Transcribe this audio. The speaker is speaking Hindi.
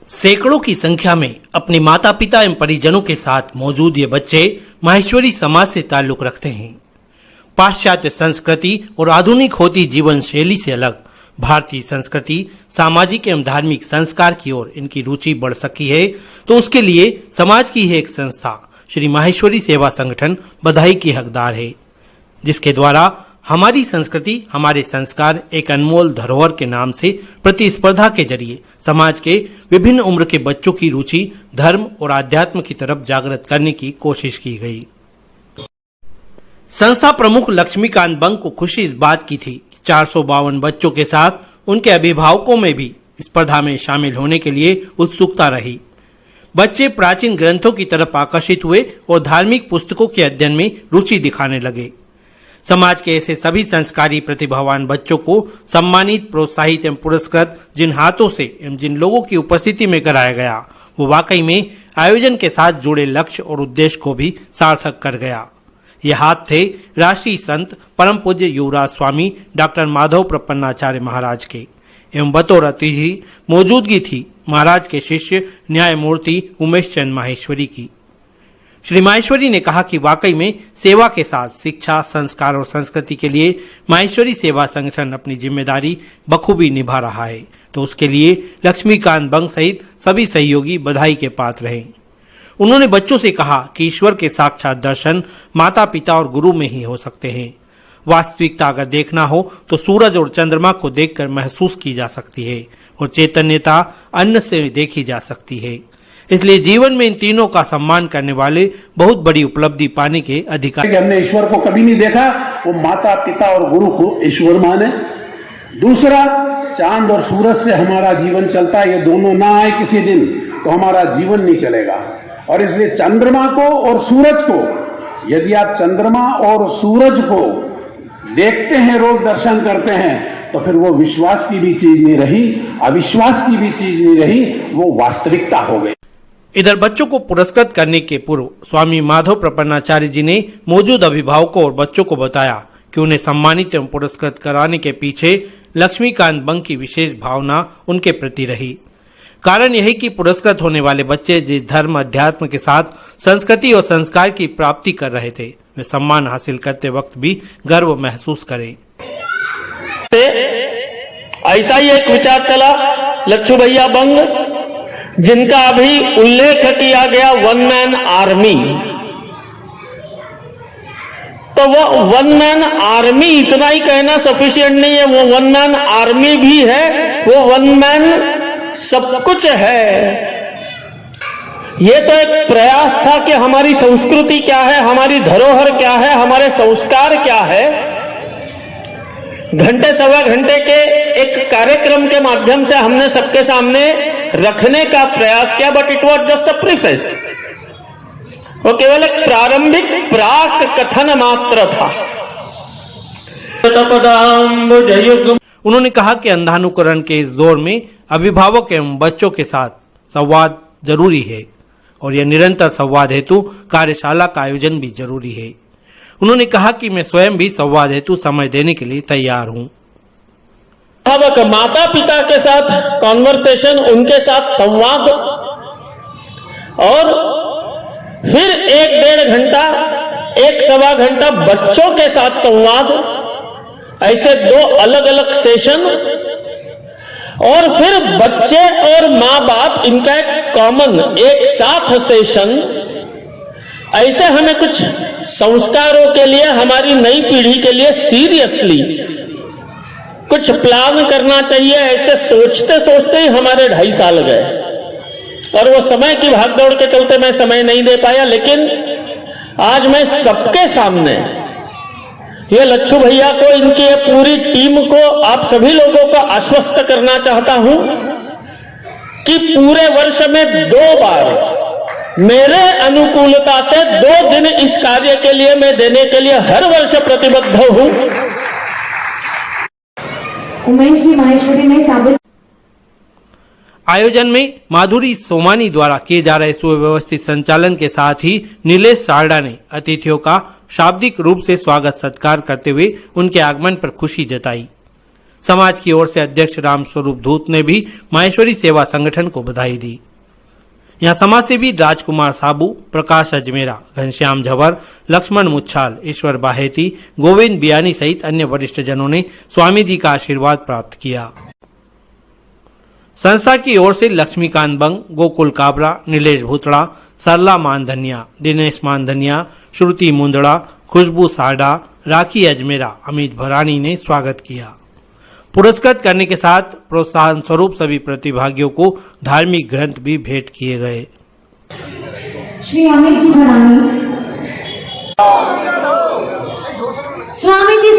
सैकड़ों की संख्या में अपने माता पिता एवं परिजनों के साथ मौजूद ये बच्चे माहेश्वरी समाज से ताल्लुक रखते हैं। पाश्चात्य संस्कृति और आधुनिक होती जीवन शैली से अलग भारतीय संस्कृति, सामाजिक एवं धार्मिक संस्कार की ओर इनकी रुचि बढ़ सकी है, तो उसके लिए समाज की ही एक संस्था श्री माहेश्वरी सेवा संगठन बधाई की हकदार है, जिसके द्वारा हमारी संस्कृति हमारे संस्कार एक अनमोल धरोहर के नाम से प्रतिस्पर्धा के जरिए समाज के विभिन्न उम्र के बच्चों की रुचि धर्म और आध्यात्म की तरफ जागृत करने की कोशिश की गई। संस्था प्रमुख लक्ष्मीकांत बंग को खुशी इस बात की थी कि 452 बच्चों के साथ उनके अभिभावकों में भी स्पर्धा में शामिल होने के लिए उत्सुकता रही। बच्चे प्राचीन ग्रंथों की तरफ आकर्षित हुए और धार्मिक पुस्तकों के अध्ययन में रुचि दिखाने लगे। समाज के ऐसे सभी संस्कारी प्रतिभावान बच्चों को सम्मानित, प्रोत्साहित एवं पुरस्कृत जिन हाथों से एवं जिन लोगों की उपस्थिति में कराया गया, वो वाकई में आयोजन के साथ जुड़े लक्ष्य और उद्देश्य को भी सार्थक कर गया। ये हाथ थे राष्ट्रीय संत परम पूज्य युवराज स्वामी डॉक्टर माधव प्रपन्नाचार्य महाराज के, एवं बतौर अतिथि मौजूदगी थी महाराज के शिष्य न्यायमूर्ति उमेश चंद माहेश्वरी की। श्री माहेश्वरी ने कहा कि वाकई में सेवा के साथ शिक्षा, संस्कार और संस्कृति के लिए माहेश्वरी सेवा संगठन अपनी जिम्मेदारी बखूबी निभा रहा है, तो उसके लिए लक्ष्मीकांत बंग सहित सभी सहयोगी बधाई के पात्र हैं। उन्होंने बच्चों से कहा कि ईश्वर के साक्षात दर्शन माता पिता और गुरु में ही हो सकते हैं। वास्तविकता अगर देखना हो तो सूरज और चंद्रमा को देखकर महसूस की जा सकती है और चैतन्यता अन्न से देखी जा सकती है। इसलिए जीवन में इन तीनों का सम्मान करने वाले बहुत बड़ी उपलब्धि पाने के अधिकारी। हमने ईश्वर को कभी नहीं देखा, वो माता पिता और गुरु को ईश्वर माने। दूसरा, चांद और सूरज से हमारा जीवन चलता है, ये दोनों ना आए किसी दिन तो हमारा जीवन नहीं चलेगा। और इसलिए चंद्रमा को और सूरज को, यदि आप चंद्रमा और सूरज को देखते हैं, रोज दर्शन करते हैं, तो फिर वो विश्वास की भी चीज नहीं रही, अविश्वास की भी चीज नहीं रही, वो वास्तविकता हो गई। इधर बच्चों को पुरस्कृत करने के पूर्व स्वामी माधव प्रपन्नाचार्य जी ने मौजूद अभिभावकों और बच्चों को बताया कि उन्हें सम्मानित एवं पुरस्कृत कराने के पीछे लक्ष्मीकांत बंग की विशेष भावना उनके प्रति रही। कारण यही कि पुरस्कृत होने वाले बच्चे जिस धर्म अध्यात्म के साथ संस्कृति और संस्कार की प्राप्ति कर रहे थे, वे सम्मान हासिल करते वक्त भी गर्व महसूस करें। ऐसा ही एक विचार चला लक्ष्मी भैया बंग, जिनका अभी उल्लेख किया गया वन मैन आर्मी। तो वो वन मैन आर्मी इतना ही कहना सफिशिएंट नहीं है, वो वन मैन आर्मी भी है, वो वन मैन सब कुछ है। ये तो एक प्रयास था कि हमारी संस्कृति क्या है, हमारी धरोहर क्या है, हमारे संस्कार क्या है। घंटे सवा घंटे के एक कार्यक्रम के माध्यम से हमने सबके सामने रखने का प्रयास किया, but it was just a preface. वो केवल एक प्रारंभिक प्राक कथन मात्र था। उन्होंने कहा कि अंधानुकरण के इस दौर में अभिभावक एवं बच्चों के साथ संवाद जरूरी है और यह निरंतर संवाद हेतु कार्यशाला का आयोजन भी जरूरी है। उन्होंने कहा कि मैं स्वयं भी संवाद हेतु समय देने के लिए तैयार हूं। माता पिता के साथ कॉन्वर्सेशन, उनके साथ संवाद, और फिर 1-1.5 घंटा, 1 सवा घंटा बच्चों के साथ संवाद, ऐसे 2 अलग अलग सेशन, और फिर बच्चे और माँ बाप इनका एक कॉमन एक साथ सेशन। ऐसे हमें कुछ संस्कारों के लिए, हमारी नई पीढ़ी के लिए सीरियसली कुछ प्लान करना चाहिए। ऐसे सोचते सोचते ही हमारे 2.5 साल गए और वो समय की भागदौड़ के चलते मैं समय नहीं दे पाया। लेकिन आज मैं सबके सामने ये लच्छू भैया को, इनकी ये पूरी टीम को, आप सभी लोगों को आश्वस्त करना चाहता हूं कि पूरे वर्ष में 2 बार मेरे अनुकूलता से 2 दिन इस कार्य के लिए मैं देने के लिए हर वर्ष प्रतिबद्ध हूं। उमेश जी माहेश्वरी में साबित। आयोजन में माधुरी सोमानी द्वारा किए जा रहे सुव्यवस्थित संचालन के साथ ही नीलेश सारडा ने अतिथियों का शाब्दिक रूप से स्वागत सत्कार करते हुए उनके आगमन पर खुशी जताई। समाज की ओर से अध्यक्ष राम स्वरूप धूत ने भी माहेश्वरी सेवा संगठन को बधाई दी। यहाँ समाज सेवी राजकुमार साबू, प्रकाश अजमेरा, घनश्याम झवर, लक्ष्मण मुच्छाल, ईश्वर बाहेती, गोविंद बियानी सहित अन्य वरिष्ठ जनों ने स्वामी जी का आशीर्वाद प्राप्त किया। संस्था की ओर से लक्ष्मीकांत बंग, गोकुल काबरा, नीलेश भूतड़ा, सरला मानधनिया, दिनेश मानधनिया, श्रुति मुंदड़ा, खुशबू साडा, राखी अजमेरा, अमित भरानी ने स्वागत किया। पुरस्कृत करने के साथ प्रोत्साहन स्वरूप सभी प्रतिभागियों को धार्मिक ग्रंथ भी भेंट किए गए। श्री अमित जी भरानी, स्वामी जी